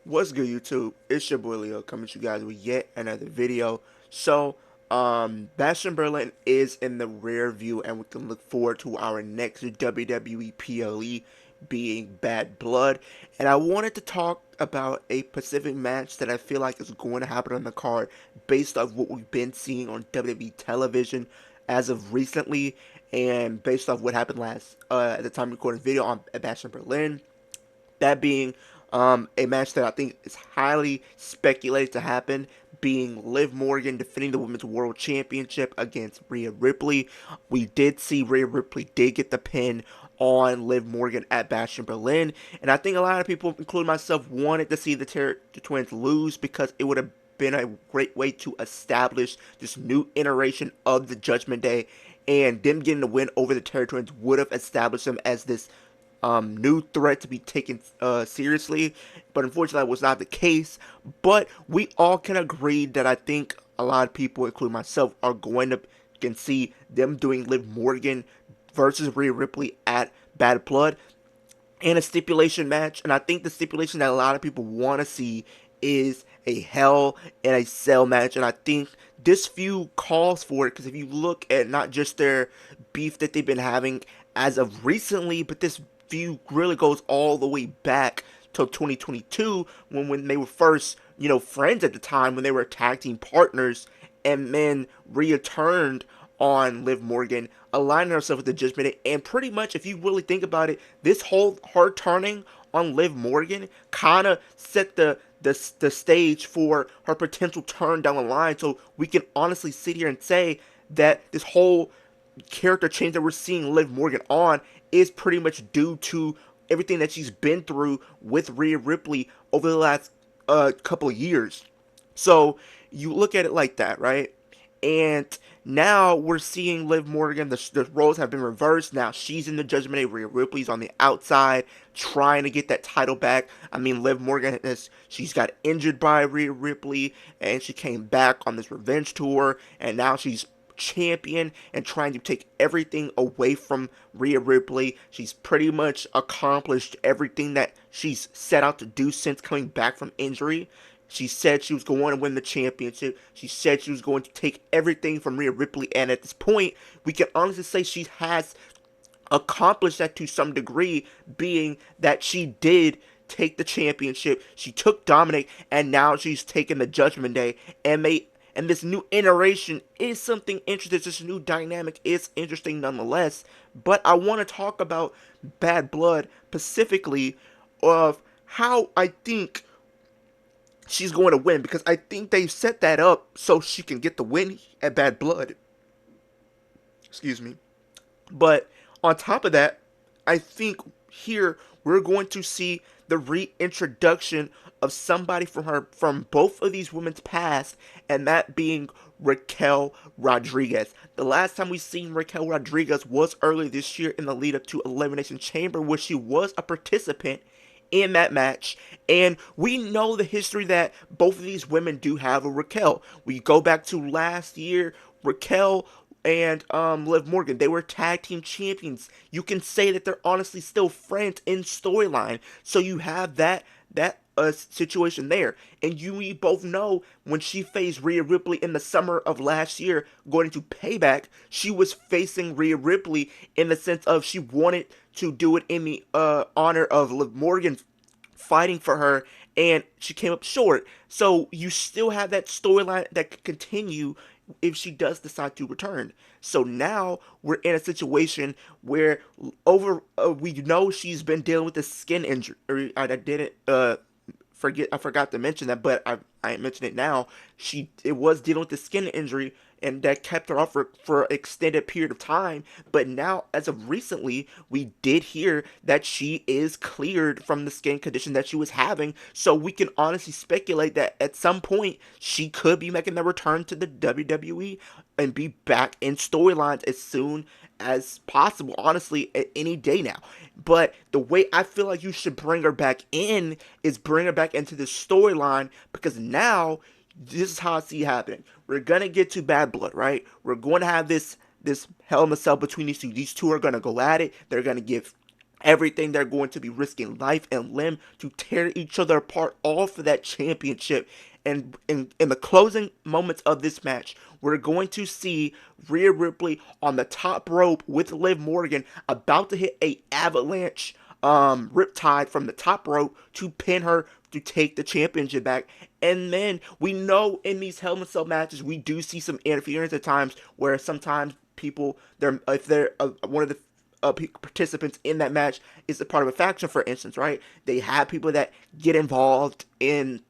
What's good, YouTube? It's your boy Leo coming to you guys with yet another video. So, Bastion Berlin is in the rear view, and we can look forward to our next WWE PLE being Bad Blood. And I wanted to talk about a specific match that I feel like is going to happen on the card based off what we've been seeing on WWE television as of recently, and based off what happened last at the time of recording video on Bastion Berlin. That being a match that I think is highly speculated to happen, being Liv Morgan defending the Women's World Championship against Rhea Ripley. We did see Rhea Ripley did get the pin on Liv Morgan at Bastion Berlin, and I think a lot of people, including myself, wanted to see the Twins lose because it would have been a great way to establish this new iteration of the Judgment Day, and them getting the win over the Terror Twins would have established them as this new threat to be taken seriously, but unfortunately that was not the case. But we all can agree that I think a lot of people, including myself, are going to can see them doing Liv Morgan versus Rhea Ripley at Bad Blood in a stipulation match. And I think the stipulation that a lot of people want to see is a Hell in a Cell match, and I think this feud calls for it because if you look at not just their beef that they've been having as of recently, but this feud really goes all the way back till 2022 when they were first, friends at the time when they were tag team partners, and then Rhea turned on Liv Morgan, aligning herself with the Judgment Day. And pretty much, if you really think about it, this whole her turning on Liv Morgan kind of set the stage for her potential turn down the line. So we can honestly sit here and say that this whole character change that we're seeing Liv Morgan on is pretty much due to everything that she's been through with Rhea Ripley over the last couple of years. So you look at it like that, right? And now we're seeing Liv Morgan, the roles have been reversed. Now she's in the Judgment Day. Rhea Ripley's on the outside trying to get that title back. I mean, Liv Morgan, she's got injured by Rhea Ripley, and she came back on this revenge tour, and now she's champion and trying to take everything away from Rhea Ripley. She's pretty much accomplished everything that she's set out to do since coming back from injury. She said she was going to win the championship. She said she was going to take everything from Rhea Ripley, and at this point, we can honestly say she has accomplished that to some degree, being that she did take the championship. She took Dominic, and now she's taken the Judgment Day, and this new iteration is something interesting. This new dynamic is interesting nonetheless. But I want to talk about Bad Blood specifically, of how I think she's going to win, because I think they set that up so she can get the win at Bad Blood. Excuse me. But on top of that, I think here we're going to see the reintroduction of somebody from both of these women's past, and that being Raquel Rodriguez. The last time we seen Raquel Rodriguez was earlier this year in the lead up to Elimination Chamber, where she was a participant in that match. And we know the history that both of these women do have with Raquel. We go back to last year, Raquel and Liv Morgan, they were tag team champions. You can say that they're honestly still friends in storyline. So you have that situation there. And we both know when she faced Rhea Ripley in the summer of last year, going into Payback, she was facing Rhea Ripley in the sense of she wanted to do it in the honor of Liv Morgan fighting for her, and she came up short. So you still have that storyline that could continue if she does decide to return. So now we're in a situation where we know she's been dealing with the skin injury. I didn't I forgot to mention that, but I mentioned it now. It was dealing with the skin injury, and that kept her off for an extended period of time. But now, as of recently, we did hear that she is cleared from the skin condition that she was having. So we can honestly speculate that at some point she could be making the return to the WWE and be back in storylines as soon as possible, honestly, at any day now. But the way I feel like you should bring her back in is bring her back into the storyline, because now this is how I see it happening. We're gonna get to Bad Blood, right? We're going to have this Hell in a Cell between these two. These two are gonna go at it. They're gonna give everything. They're going to be risking life and limb to tear each other apart, all for that championship. And in the closing moments of this match, we're going to see Rhea Ripley on the top rope with Liv Morgan about to hit a avalanche riptide from the top rope to pin her to take the championship back. And then we know in these Hell in a Cell matches we do see some interference at times, where sometimes people, they're if they're one of the participants in that match is a part of a faction, for instance, right? They have people that get involved in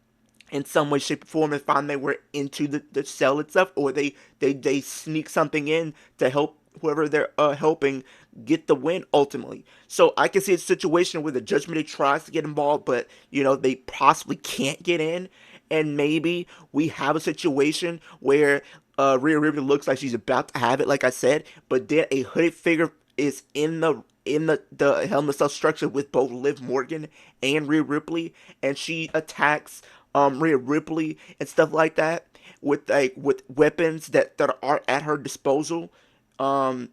some way, shape, or form and find they were into the cell itself, or they sneak something in to help whoever they're helping get the win ultimately. So I can see a situation where the Judgment Day tries to get involved, but they possibly can't get in, and maybe we have a situation where Rhea Ripley looks like she's about to have it, like I said, but then a hooded figure is in the Hell in a Cell structure with both Liv Morgan and Rhea Ripley, and she attacks Rhea Ripley and stuff like that with weapons that are at her disposal. Um,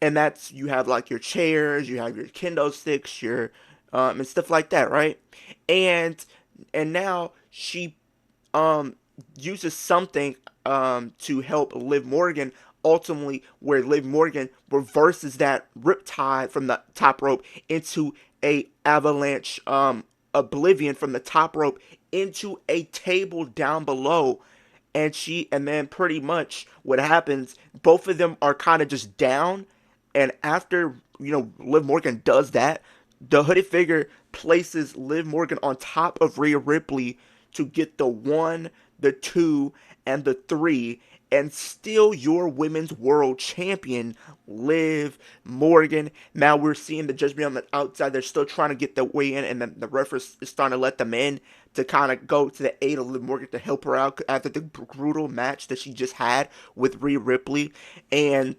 and that's, you have like your chairs, you have your kendo sticks, your and stuff like that, right? And and now she um uses something to help Liv Morgan, ultimately, where Liv Morgan reverses that riptide from the top rope into a avalanche oblivion from the top rope into a table down below. And then pretty much what happens, both of them are kind of just down, and after Liv Morgan does that, the hooded figure places Liv Morgan on top of Rhea Ripley to get the 1, the 2, and the 3, and still your women's world champion, Liv Morgan. Now we're seeing the Judgment on the outside. They're still trying to get their way in, and then the referee is starting to let them in to kind of go to the aid of Liv Morgan to help her out after the brutal match that she just had with Rhea Ripley. And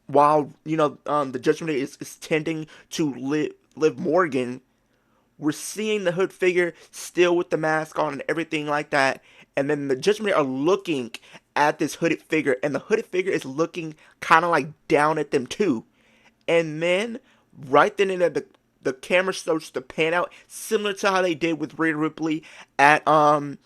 while the Judgment Day is tending to Liv Morgan, we're seeing the hood figure still with the mask on and everything like that. And then the Judgment Day are looking at this hooded figure, and the hooded figure is looking kind of like down at them too. And then right then and there, the camera starts to pan out, similar to how they did with Rhea Ripley at um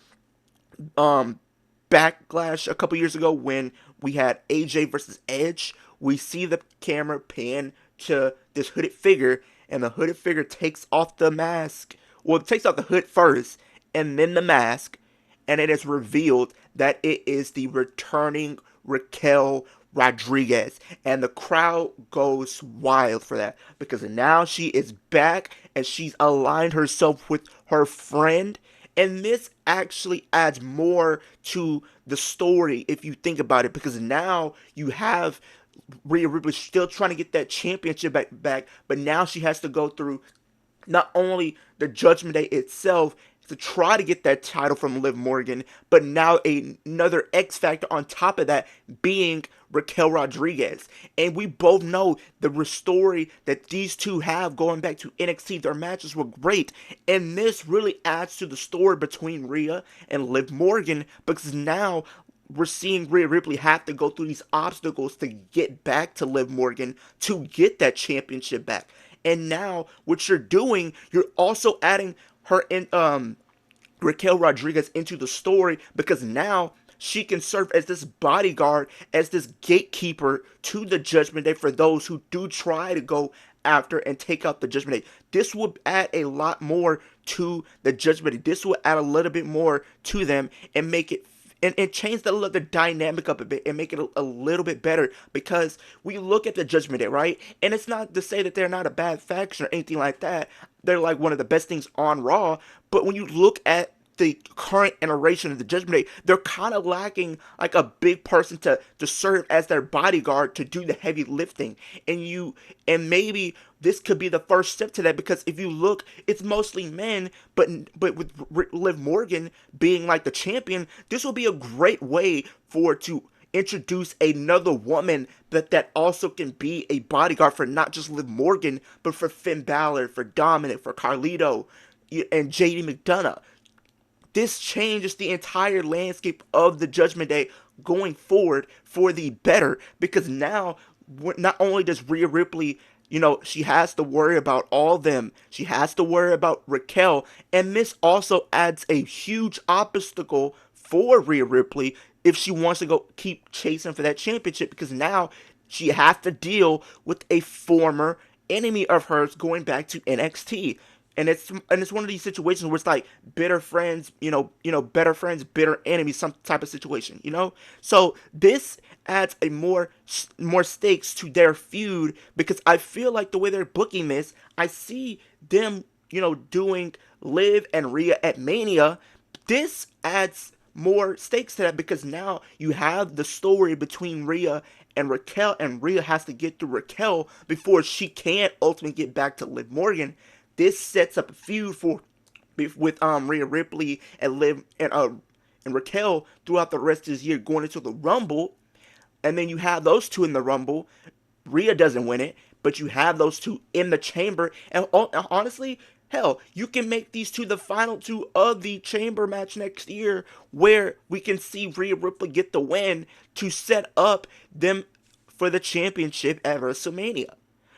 Backlash a couple years ago when we had AJ versus Edge. We see the camera pan to this hooded figure, and the hooded figure takes off the mask. Well, it takes off the hood first, and then the mask, and it is revealed that it is the returning Raquel Rodriguez. And the crowd goes wild for that because now she is back and she's aligned herself with her friend. And this actually adds more to the story if you think about it, because now you have Rhea Ripley still trying to get that championship back, but now she has to go through not only the Judgment Day itself to try to get that title from Liv Morgan, but now another X factor on top of that being Raquel Rodriguez. And we both know the story that these two have going back to NXT. Their matches were great, and this really adds to the story between Rhea and Liv Morgan, because now we're seeing Rhea Ripley have to go through these obstacles to get back to Liv Morgan to get that championship back. And now what you're doing, you're also adding her in Raquel Rodriguez into the story, because now she can serve as this bodyguard, as this gatekeeper to the Judgment Day for those who do try to go after and take out the Judgment Day. This would add a lot more to the Judgment Day. This would add a little bit more to them and make it and change the dynamic up a bit and make it a little bit better, because we look at the Judgment Day, right? And it's not to say that they're not a bad faction or anything like that. They're like one of the best things on Raw. But when you look at the current iteration of the Judgment Day, they're kind of lacking like a big person to serve as their bodyguard to do the heavy lifting. And maybe this could be the first step to that, because if you look, it's mostly men, but with Liv Morgan being like the champion, this will be a great way to introduce another woman that also can be a bodyguard for not just Liv Morgan, but for Finn Balor, for Dominic, for Carlito, and JD McDonough. This changes the entire landscape of the Judgment Day going forward for the better, because now not only does Rhea Ripley She has to worry about all them. She has to worry about Raquel. And this also adds a huge obstacle for Rhea Ripley if she wants to go keep chasing for that championship, because now she has to deal with a former enemy of hers going back to NXT. And it's one of these situations where it's like bitter friends, better friends, bitter enemies, some type of situation. So this adds a more stakes to their feud, because I feel like the way they're booking this, I see them, doing Liv and Rhea at Mania. This adds more stakes to that, because now you have the story between Rhea and Raquel, and Rhea has to get through Raquel before she can ultimately get back to Liv Morgan. This sets up a feud for with Rhea Ripley and Liv and Raquel throughout the rest of this year, going into the Rumble. And then you have those two in the Rumble. Rhea doesn't win it, but you have those two in the chamber. And honestly, hell, you can make these two the final two of the chamber match next year, where we can see Rhea Ripley get the win to set up them for the championship at WrestleMania.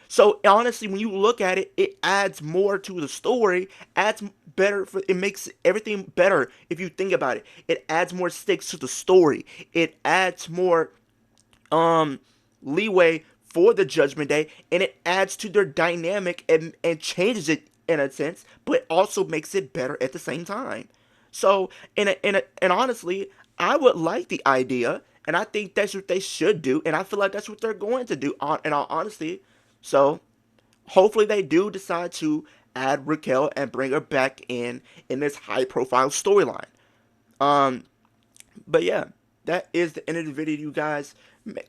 So honestly, when you look at it, it adds more to the story, adds better it makes everything better if you think about it. It adds more stakes to the story. It adds more um leeway for the Judgment Day, and it adds to their dynamic and changes it in a sense, but also makes it better at the same time. So, and honestly, I would like the idea, and I think that's what they should do, and I feel like that's what they're going to do, in all honesty. So, hopefully they do decide to add Raquel and bring her back in this high profile storyline. Um, but yeah, that is the end of the video, you guys.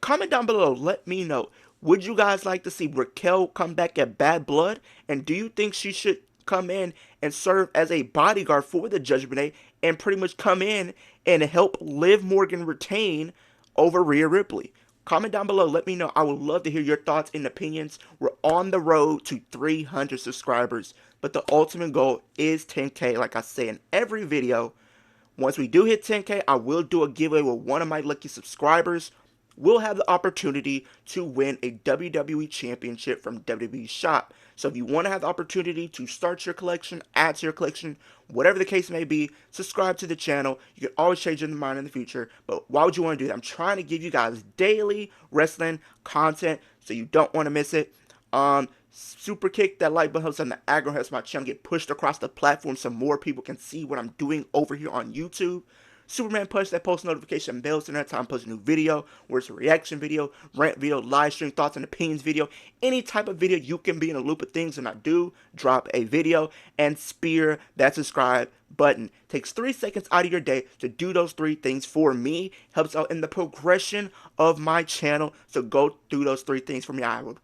Comment down below. Let me know. Would you guys like to see Raquel come back at Bad Blood? And do you think she should come in and serve as a bodyguard for the Judgment Day and pretty much come in and help Liv Morgan retain over Rhea Ripley? Comment down below. Let me know. I would love to hear your thoughts and opinions. We're on the road to 300 subscribers, but the ultimate goal is 10K, like I say in every video. Once we do hit 10K, I will do a giveaway with one of my lucky subscribers. Will have the opportunity to win a WWE Championship from WWE Shop. So if you want to have the opportunity to start your collection, add to your collection, whatever the case may be, subscribe to the channel. You can always change your mind in the future, but why would you want to do that? I'm trying to give you guys daily wrestling content, so you don't want to miss it. Super kick that like button, helps on the aggro, helps my channel get pushed across the platform so more people can see what I'm doing over here on YouTube. Superman push that post notification bell so next time I post a new video, where it's a reaction video, rant video, live stream thoughts and opinions video, any type of video you can be in a loop of things when I do drop a video. And spear that subscribe button. Takes 3 seconds out of your day to do those 3 things for me. Helps out in the progression of my channel. So go do those 3 things for me. I would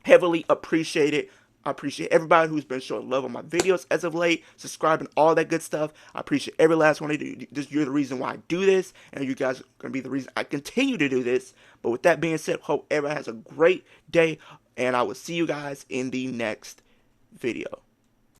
heavily appreciate it. I appreciate everybody who's been showing love on my videos as of late, subscribing, all that good stuff. I appreciate every last one of you. You're the reason why I do this, and you guys are going to be the reason I continue to do this. But with that being said, hope everyone has a great day, and I will see you guys in the next video.